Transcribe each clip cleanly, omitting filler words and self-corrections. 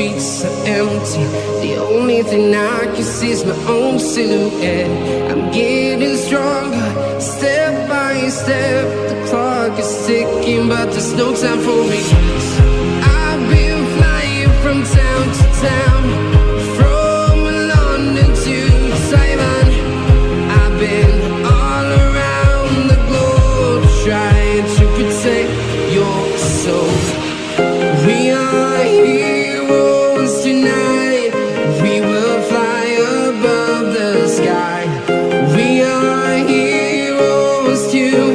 streets are empty. The only thing I can see is my own silhouette. I'm getting stronger, step by step. The clock is ticking, but there's no time for me. I've been flying from town to town, from London to Taiwan. I've been all around the globe trying to protect your soul. We are heroes tonight. We will fly above the sky. We are heroes tonight.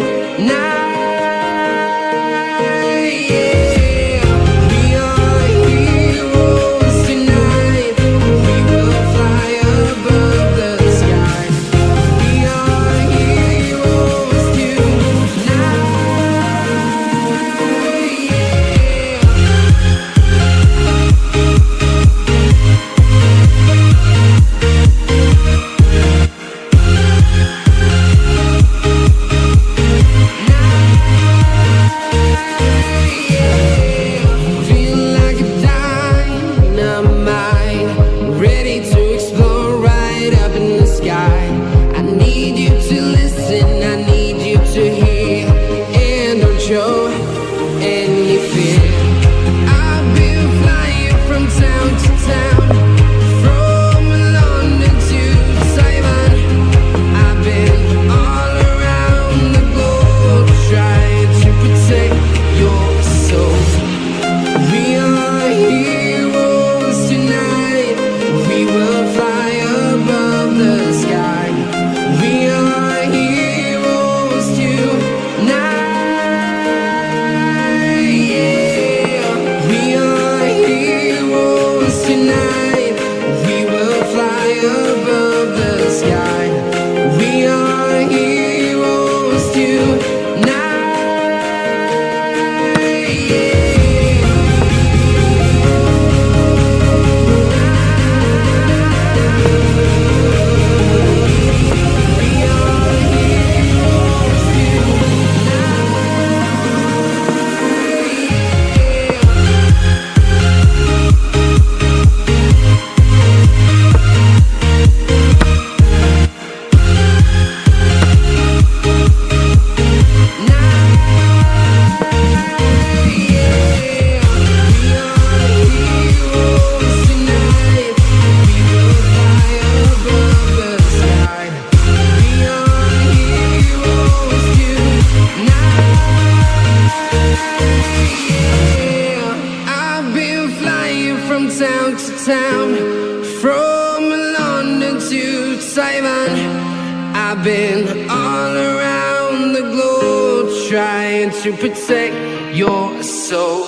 I've been all around the globe trying to protect your soul.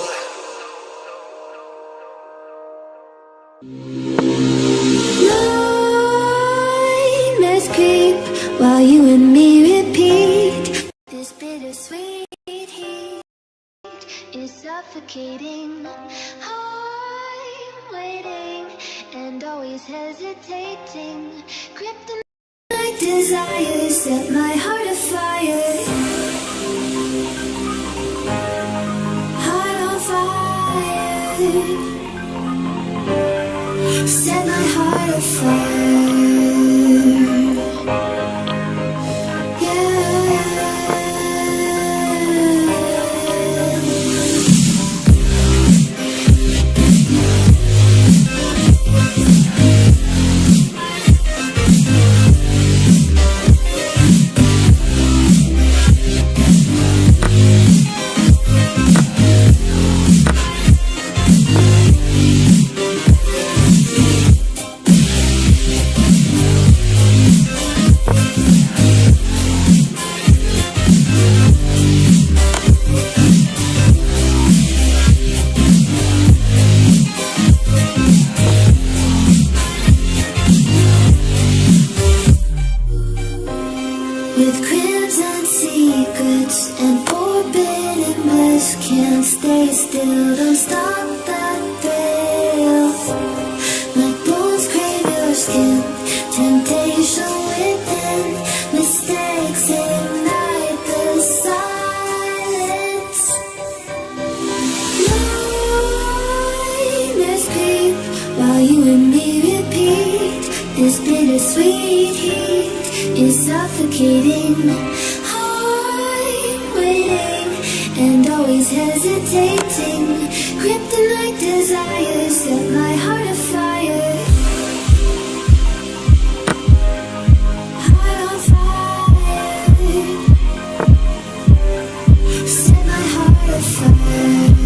Nightmares creep while you and me repeat. This bittersweet heat is suffocating. I'm waiting and always hesitating. Kryptonite desires set my heart afire. Heart on fire. Set my heart afire. suffocating. I'm waiting and always hesitating. Kryptonite desires set my heart afire. Heart on fire. Set my heart afire.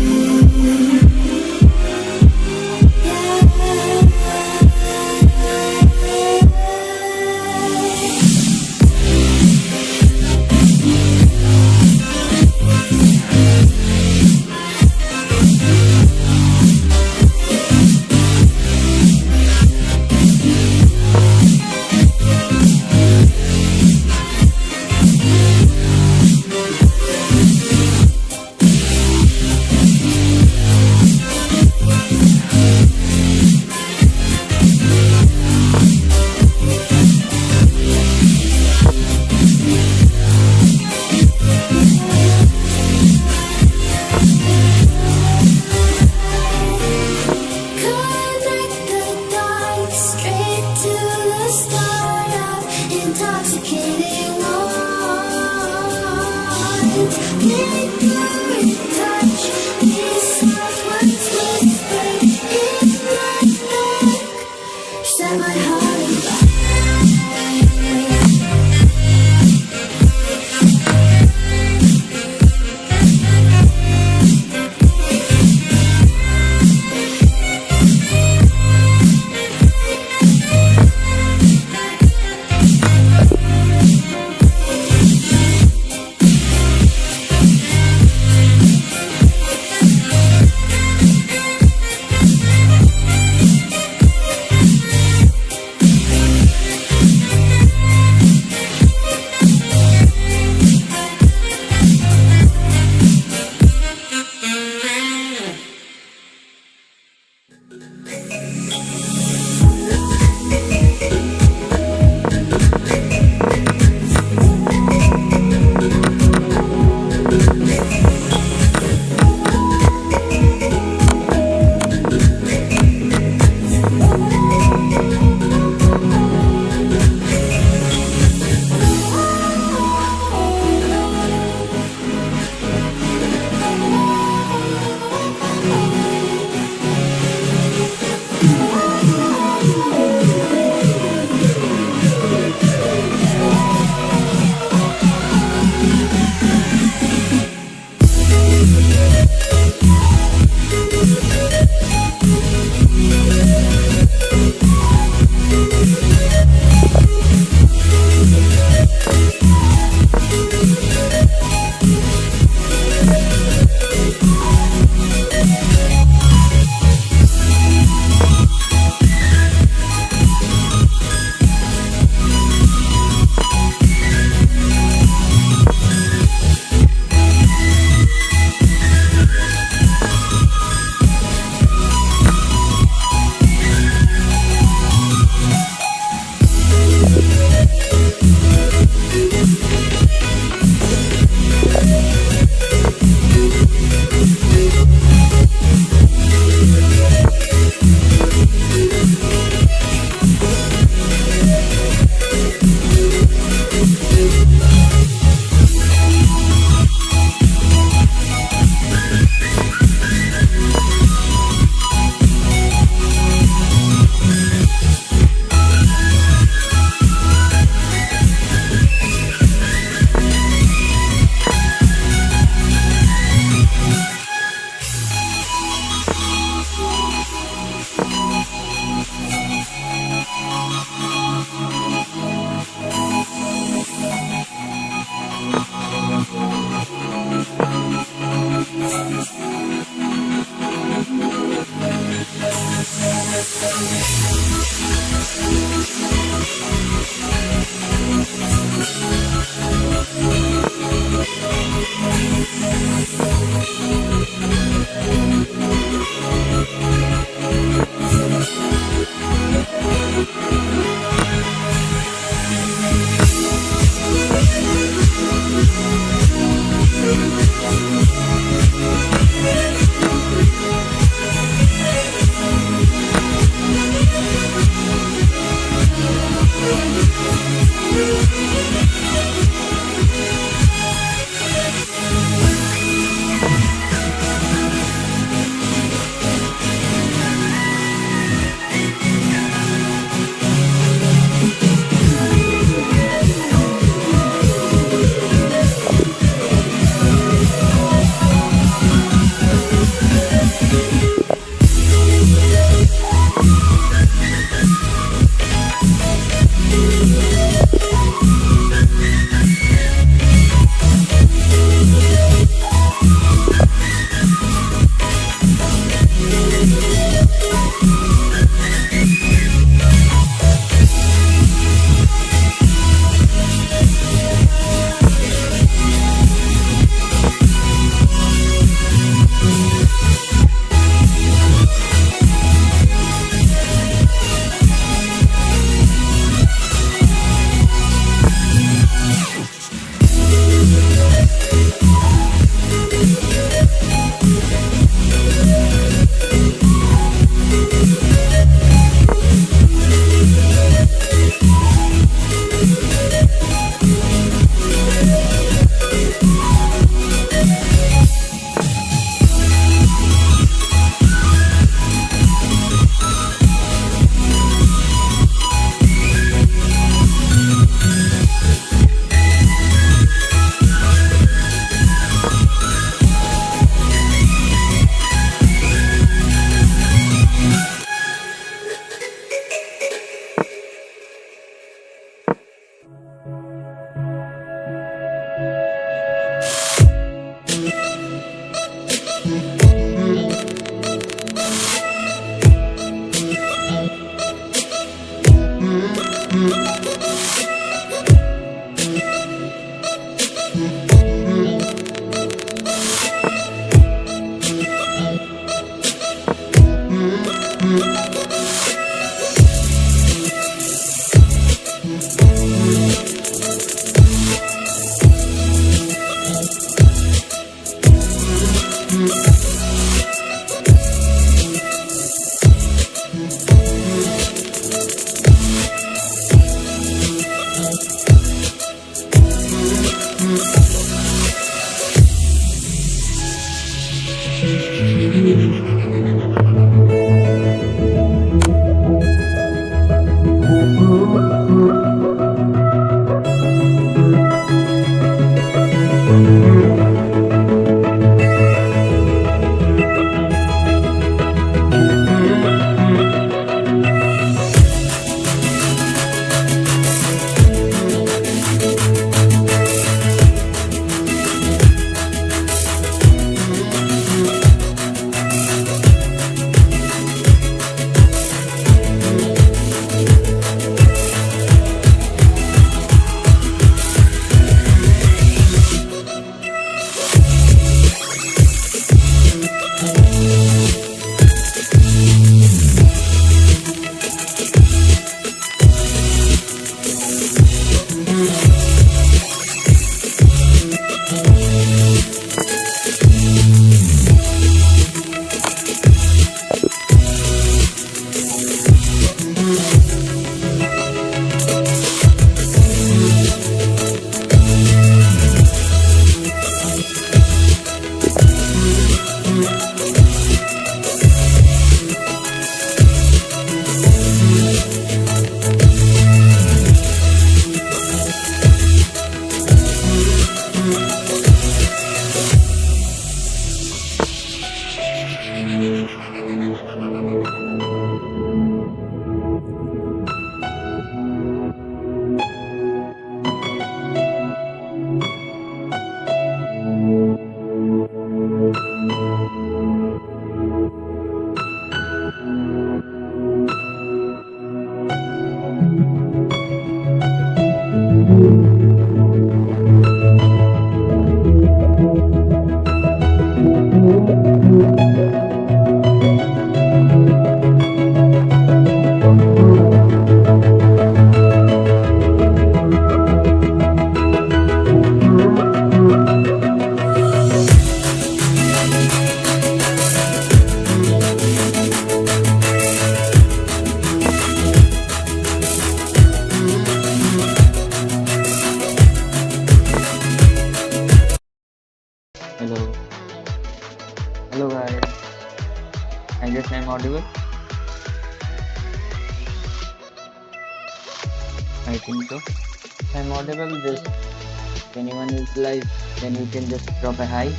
I think so. If I'm audible, just if anyone is live, then you can just drop a hi.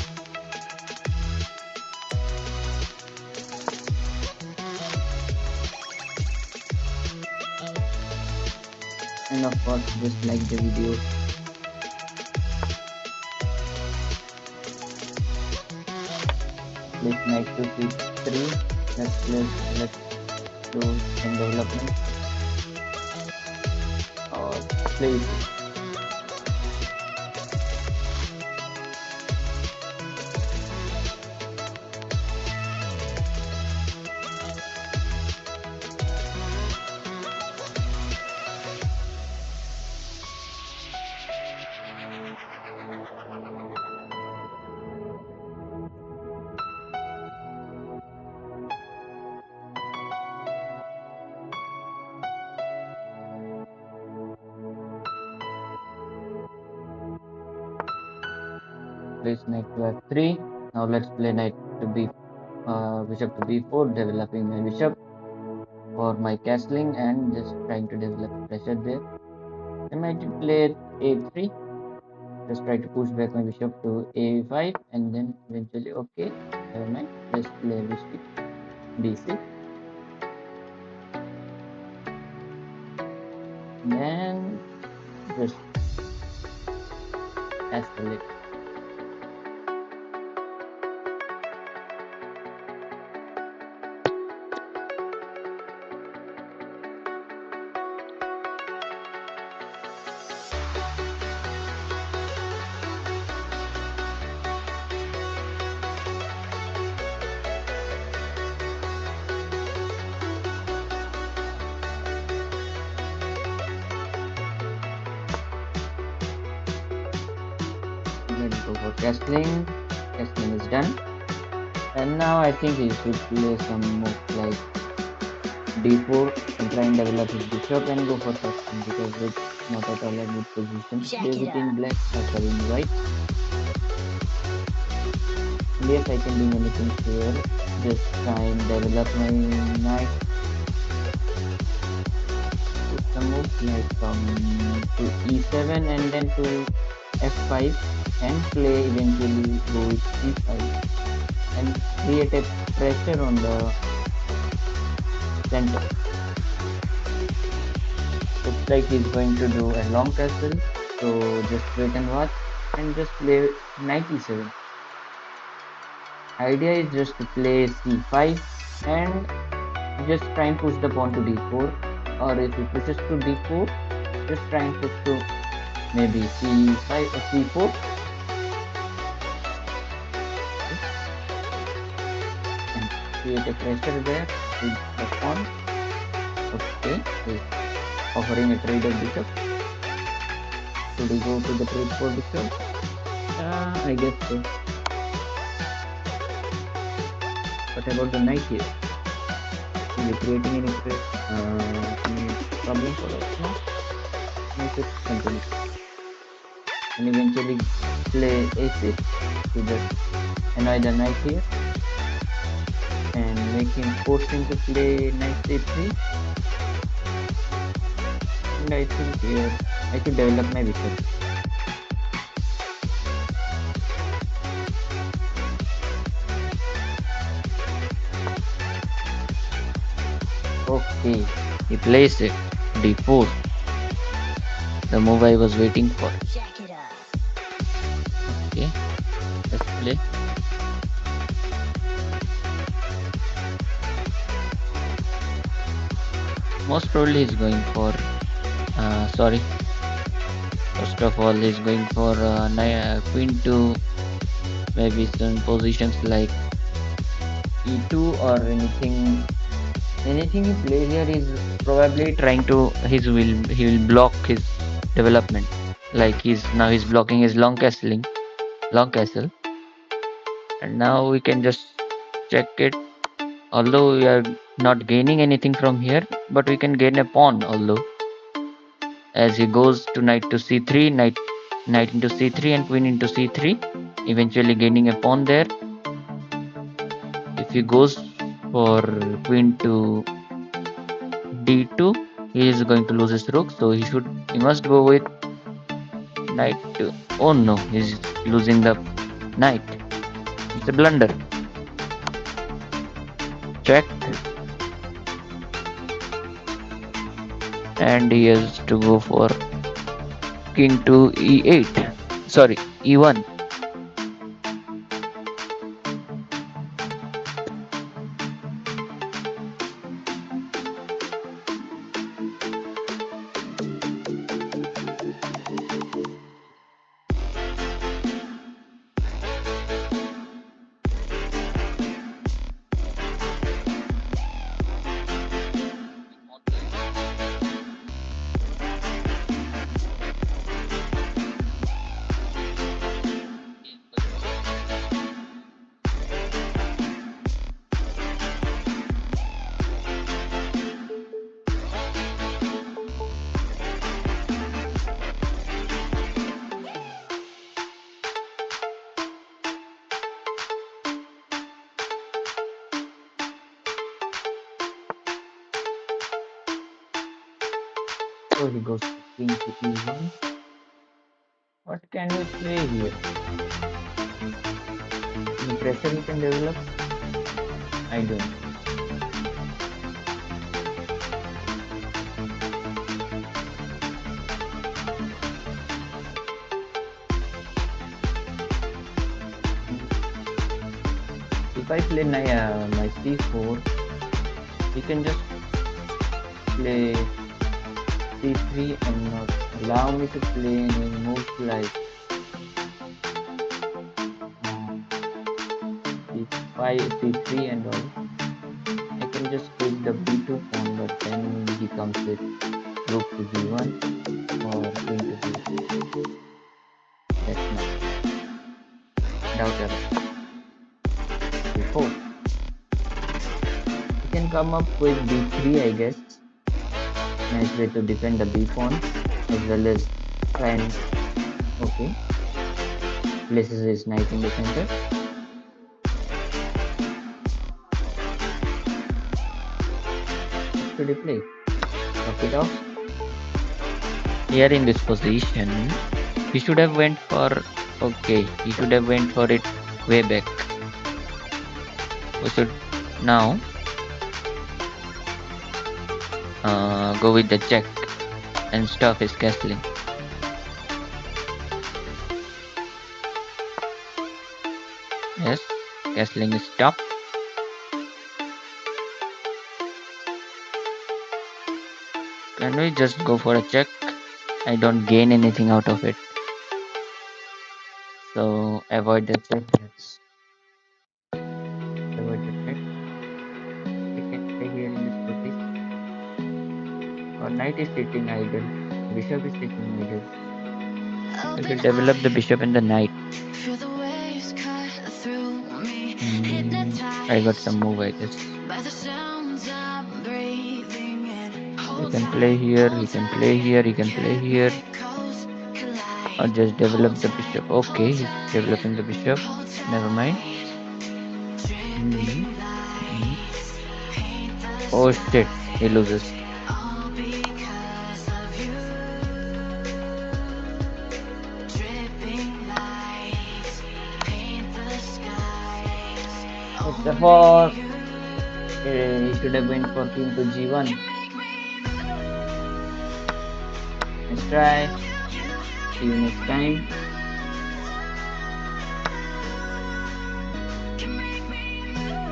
And of course, just like the video. Please knight to c3. Let's do some development. Or please. Place knight to f3. Now let's play knight to bishop to b4, developing my bishop for my castling and just trying to develop pressure there. I might play a3. Just try to push back my bishop to a5 and then eventually okay. Never mind. Just play bishop d6. Then just escalate. Let's go for castling. Castling is done. And now I think he should play some moves like d4 and try and develop his bishop and go for castling because it's not at all a good position. Visiting black or sorry white. And yes, I can do many things here. Just try and develop my knight. Put some moves like to e7 and then to f5 and play eventually go with e5 and create a pressure on the center. Looks like he's going to do a long castle, so just wait and watch and just play knight e7. Idea is just to play c5 and just try and push the pawn to d4, or if he pushes to d4, just try and push to maybe c5 or c4 and create a pressure there with the pawn. Okay, he's offering a trade of bishop. Should we go to the trade for bishop? I guess so. What about the knight here? Is it creating any problem for us? No? Let's just continue. And eventually play a6 to just annoy the knight here and make him force him to play knight a3. And I think here I should develop my bishop. Okay, he plays it d4. The move I was waiting for. Okay, let's play. Most probably he's going for sorry. First of all, he's going for queen to maybe some positions like e2 or anything. Anything he plays here is probably trying to he will block his development. Like he's blocking his long castle, and now we can just check it. Although we are not gaining anything from here, but we can gain a pawn. Although as he goes to knight to c3, knight into c3 and queen into c3, eventually gaining a pawn there. If he goes for queen to d2, he is going to lose his rook, so he must go with knight to, oh no, he's losing the knight. It's a blunder. Check, and he has to go for king to e8, sorry, e1. So he goes to king to e1. What can we play here? Any pressure we can develop? I don't. If I play my c4, he can just play c3 and not allow me to play any moves like c5, c3 and all. I can just take the b2 pawn, but then he comes with rook to b1 or queen to b1. That's not doubter. b4. You can come up with b3, I guess. Nice way to defend the b pawn as well as try and okay. Places his knight in the center. What should he play? Knock it off. Here in this position, he should have went for he should have went for it way back. We should now go with the check and stop his castling. Yes, castling is stopped. Can we just go for a check? I don't gain anything out of it. So avoid the check. Let's avoid the check. We can stay here in this position. Our knight is sitting idle. Bishop is sitting idle. We should develop the bishop and the knight. I got some move, I guess. He can play here, he can play here, he can play here. Or just develop the bishop. Okay, he's developing the bishop. Never mind. Oh shit, he loses. First of all, he should have went for king to g1. Let's try. See you next time.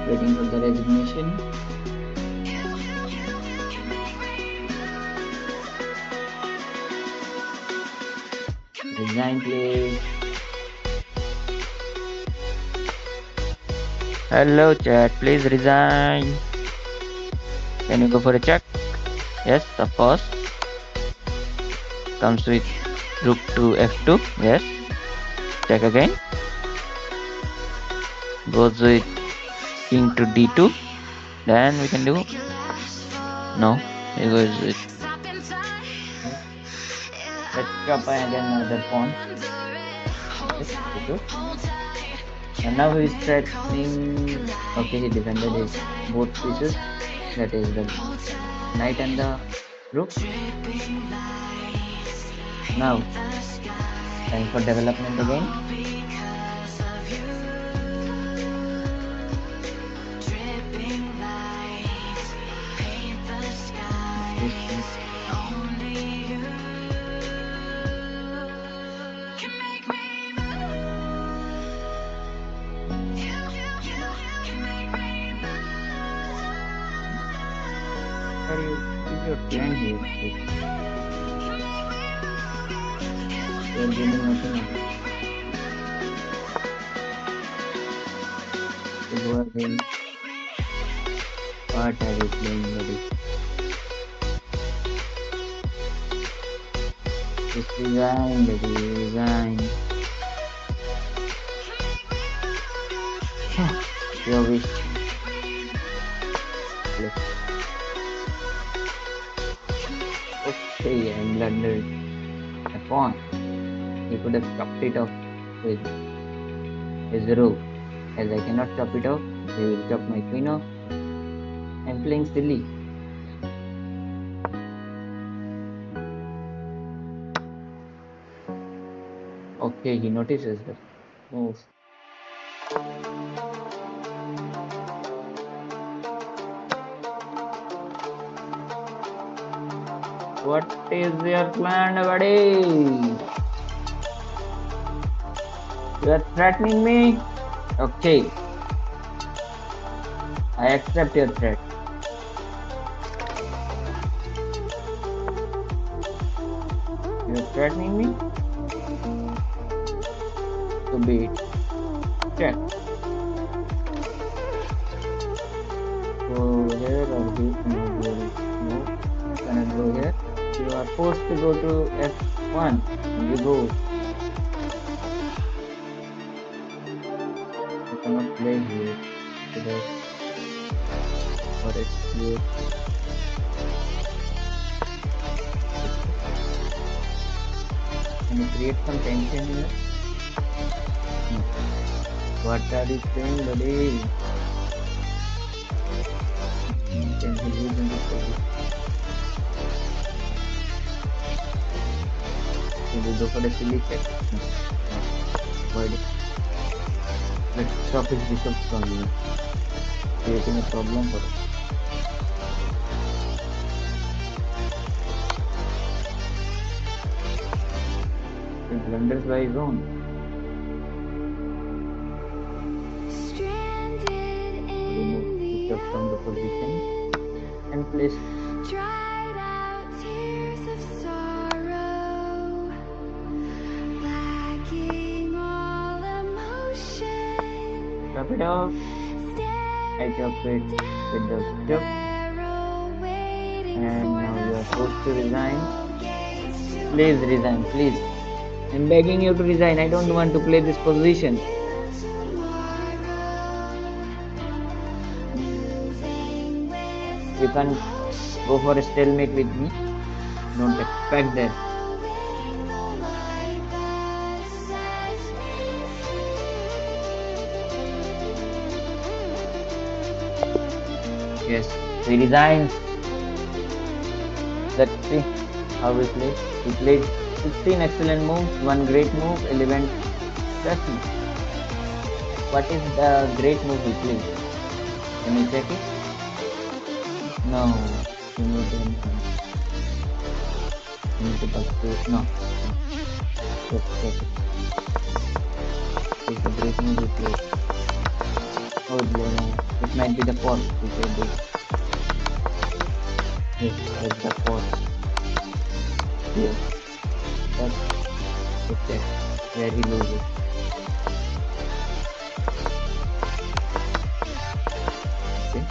Waiting for the resignation. Resign, please. Hello chat, please resign. Can you go for a check? Yes, of course. Comes with rook to f2. Yes. Check again. Goes with king to d2. Then we can do. No, he goes with. Let's chop again another pawn. Yes, good. And now he is threatening. Okay, he defended his both pieces. That is the knight and the Group. Now, time for development again. Sorry, what is your plan here? You are building nothing up. So go ahead. What are you playing, buddy? Just resign, buddy. Resign. Your wish. Okay, I'm blundered. A pawn. He could have chopped it off with his rook. As I cannot chop it off, he will chop my queen off. I'm playing silly. Okay, he notices the move. What is your plan, buddy? You are threatening me? Okay, I accept your threat. You are threatening me? So be it. Check. Go here or here? No, here. No, cannot go here. You are forced to go to F1 and you go. You cannot play here. So that or it's here. Can you create some tension here? No. What are you saying, buddy? Can he lose in this position? Can we go for the silly check? No. Avoid it. Let's stop his bishop from here. Creating a problem for us. He blunders by his own. Remove bishop from the position and place. Dried out tears of sorrow, lacking all emotion. Chop it off. I chop it with the bishop. And now you are forced to resign. Please resign, please. I'm begging you to resign. I don't want to play this position. You can't go for a stalemate with me. Don't expect that. Yes, we resigned. Let's see how we play. We played 16 excellent moves, one great move, 11 best move. What is the great move we played? Can you check it? No. You need to back to no. Yes, check it. It's the great move we played. Oh, no. It might be the fourth we played this. Yes, that's the fourth. Here. That's the check where he loses. Okay.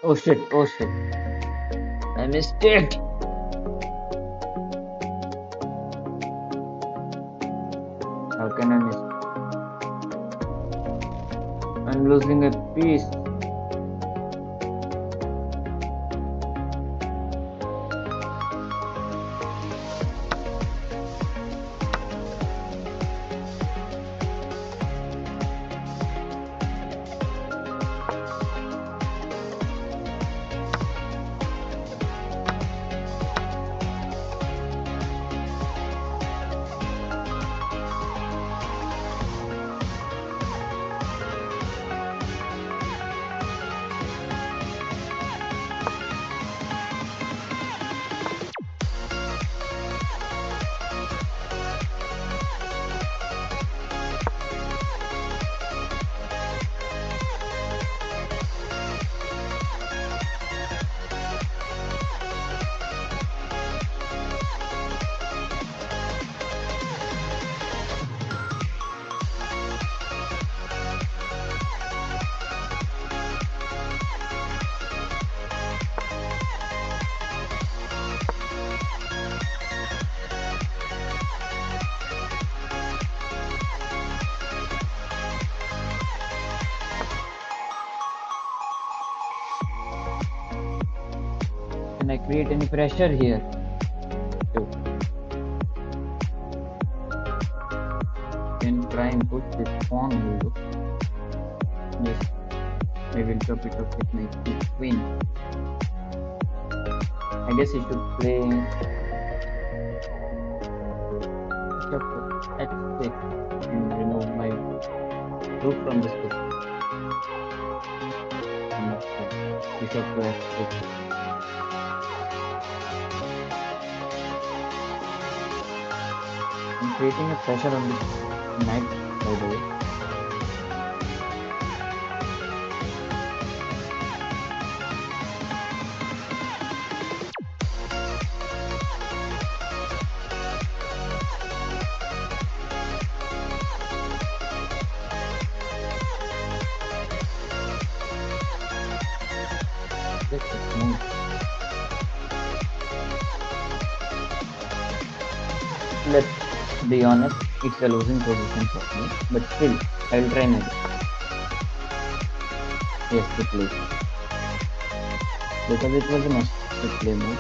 Oh shit, oh shit. I missed it. How can I miss? I'm losing a piece. Can I create any pressure here? So, can try and push this pawn also. Yes, I will top it up with my queen. I guess I should play bishop to h6 and remove my rook from this position. I'm not sure. Bishop to f6. I'm creating a pressure on this knight, by the way. Let's just move. Let's be honest, it's a losing position for me, but still, I will try my best. Yes, to play. Because it was a must to play move.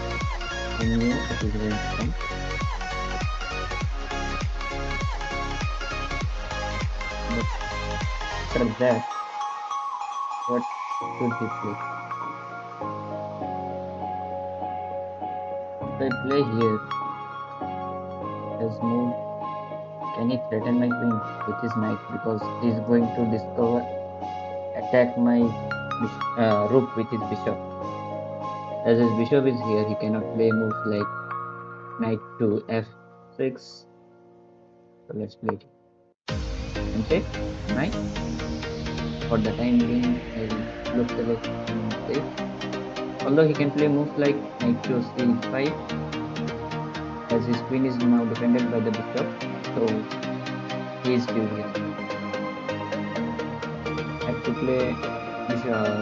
I knew it was going to come. But after that, what should he play? If I play here, as move, can he threaten my queen with his knight? Because he is going to attack my rook with his bishop. As his bishop is here, he cannot play moves like knight to f6. So let's play it. And check knight. For the time being, I will look away and safe. Although he can play moves like knight to c5, as his queen is now defended by the bishop, so he is furious. I have to play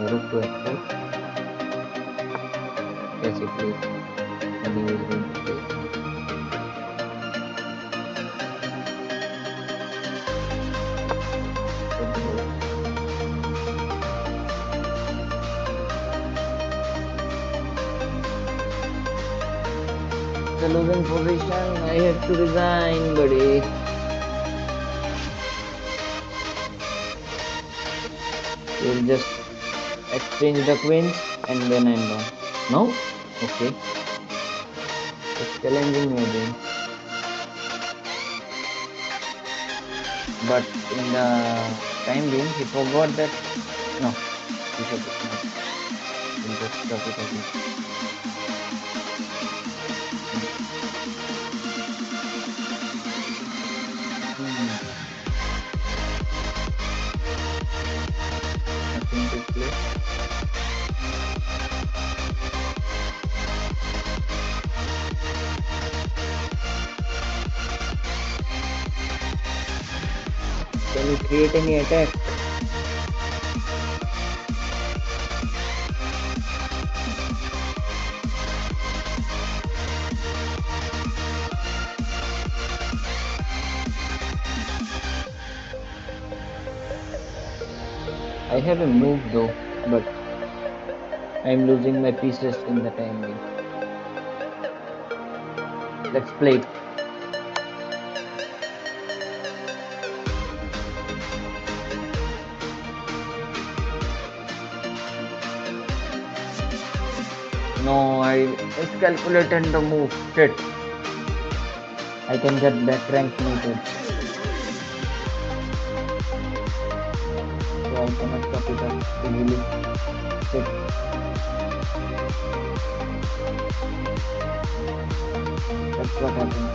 rook to f4. Yes, he plays, and he is going to play. The losing position, I have to resign, buddy. We'll just exchange the queens and then I'm done. No? Okay. It's challenging me again. But in the time being, he forgot that. No, he forgot not. We'll just drop it again. Nothing to play. Can you create any attack? I have a move though, but I'm losing my pieces in the time being. Let's play it. No, I miscalculated the move. Shit. I can get back rank muted. So I cannot stop it up easily. Shit. That's what happened.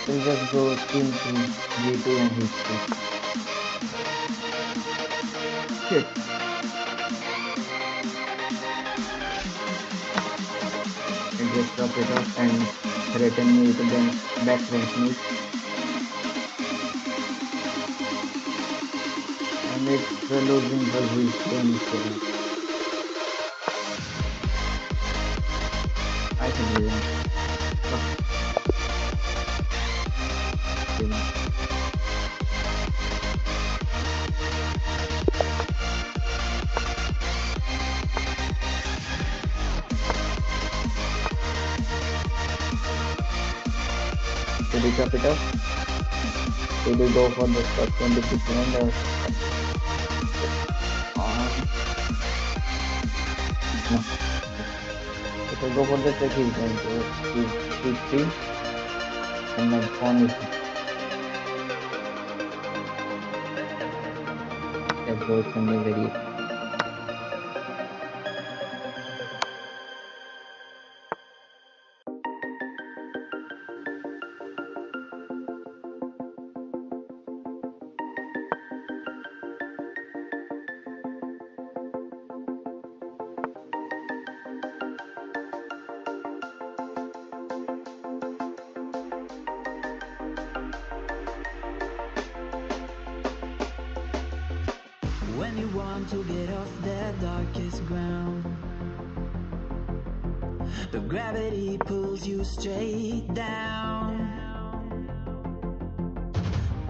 We'll just go team 3, G2 and history. Shit. I just drop it off and threaten me with the back rank move. And it's the losing position. I can do that. Should we chop it up? Should we go for the top 26 round or no? If I go for the check, he's going to keep 3 and my pawn is let's go with some new variation. When you want to get off the darkest ground, but gravity pulls you straight down.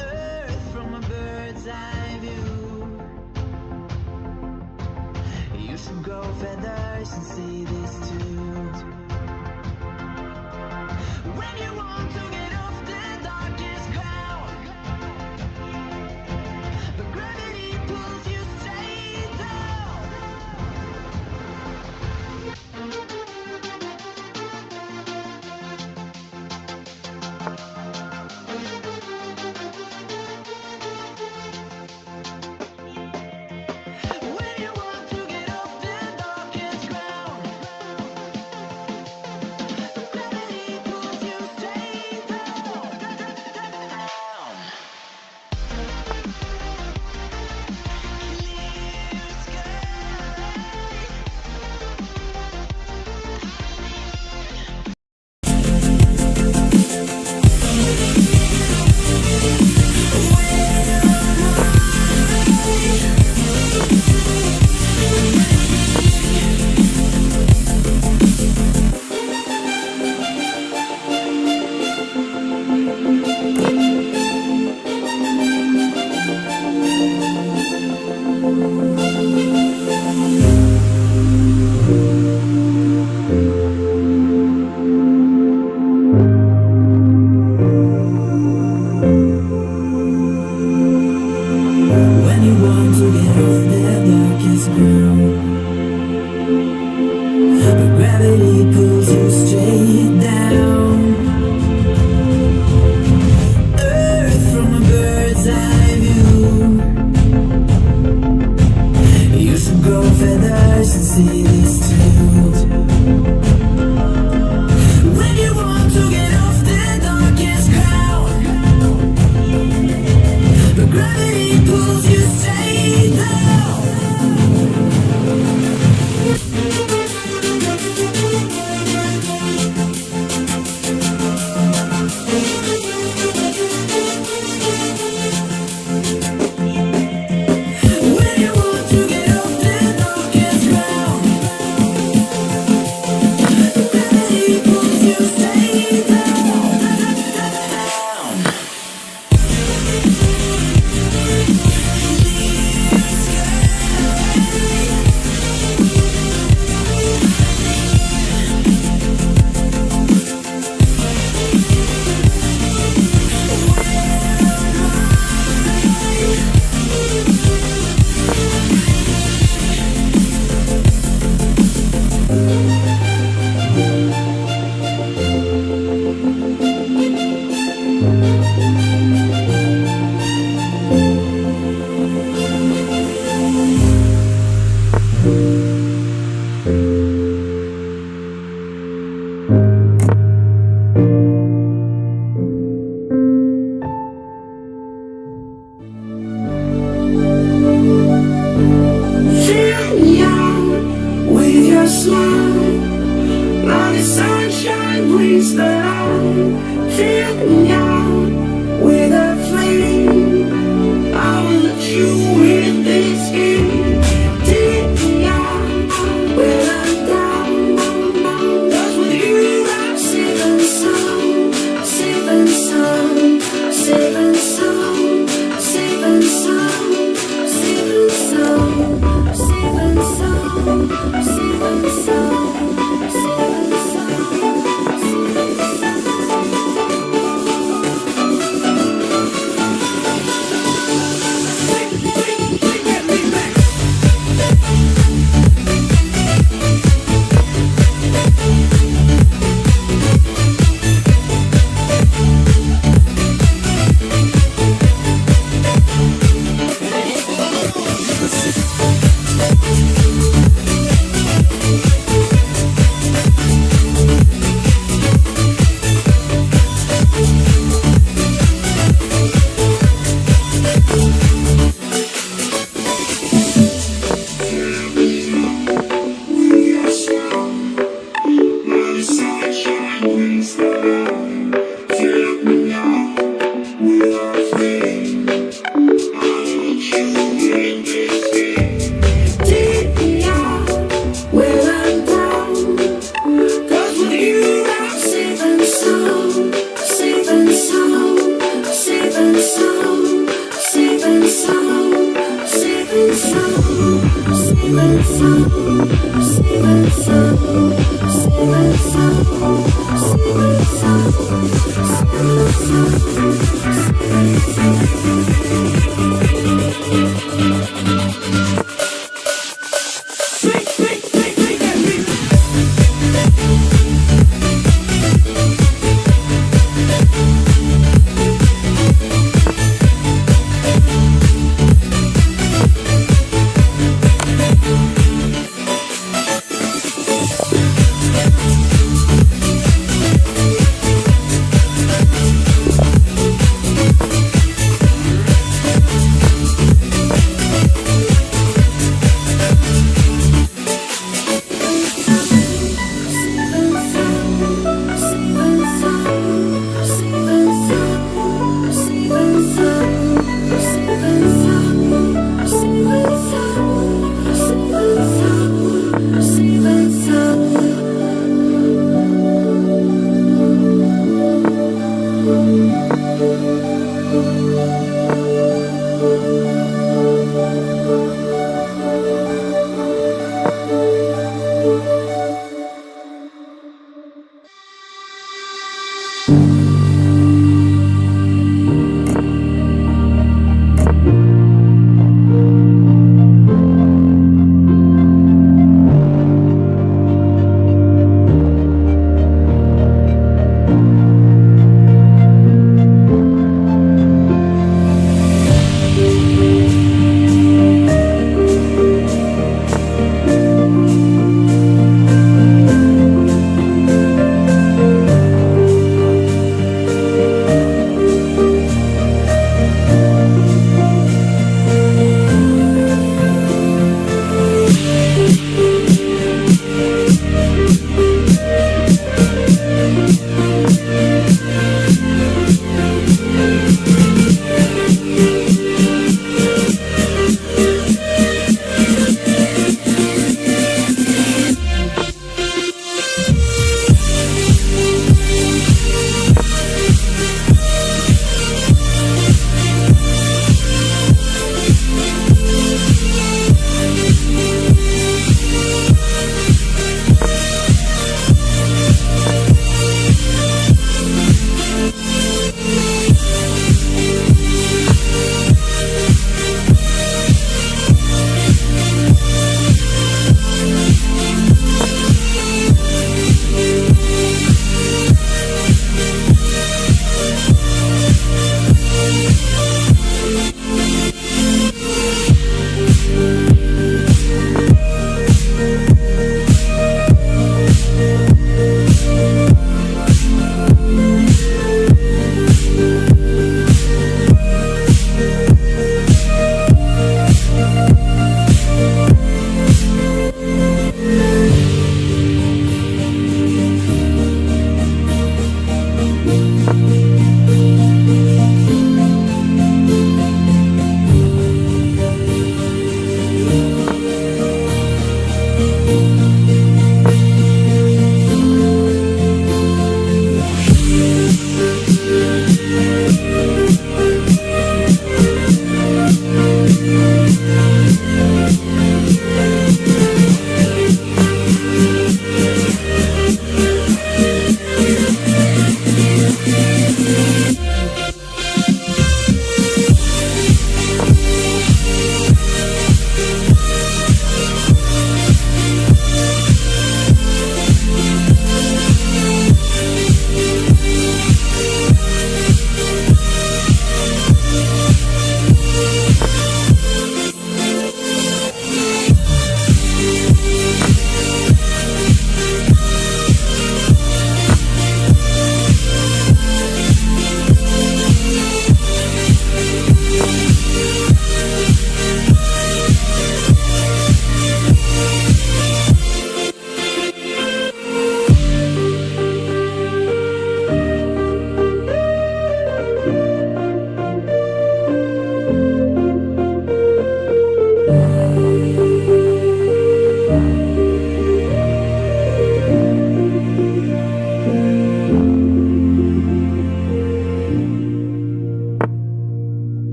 Earth from a bird's eye view. You should grow feathers and see this too. When you want to get off the darkest ground, but gravity pulls you straight down. When you want to get off the darkest ground, but gravity pulls you straight down. Clear sky. When you want to get off the darkest ground, but gravity pulls you straight down. Earth from a bird's eye view. You should grow feathers and see this too. When you want to get off the darkest ground, but gravity pulls you straight down. is the light, fill me out with a flame. I will let you in this game. Take me out where I'm down. 'Cause with you I'm safe and sound. I'm safe and sound. I'm safe and sound. I'm safe and sound. I'm safe and sound. I'm safe and sound. I'm safe and sound. I'm safe and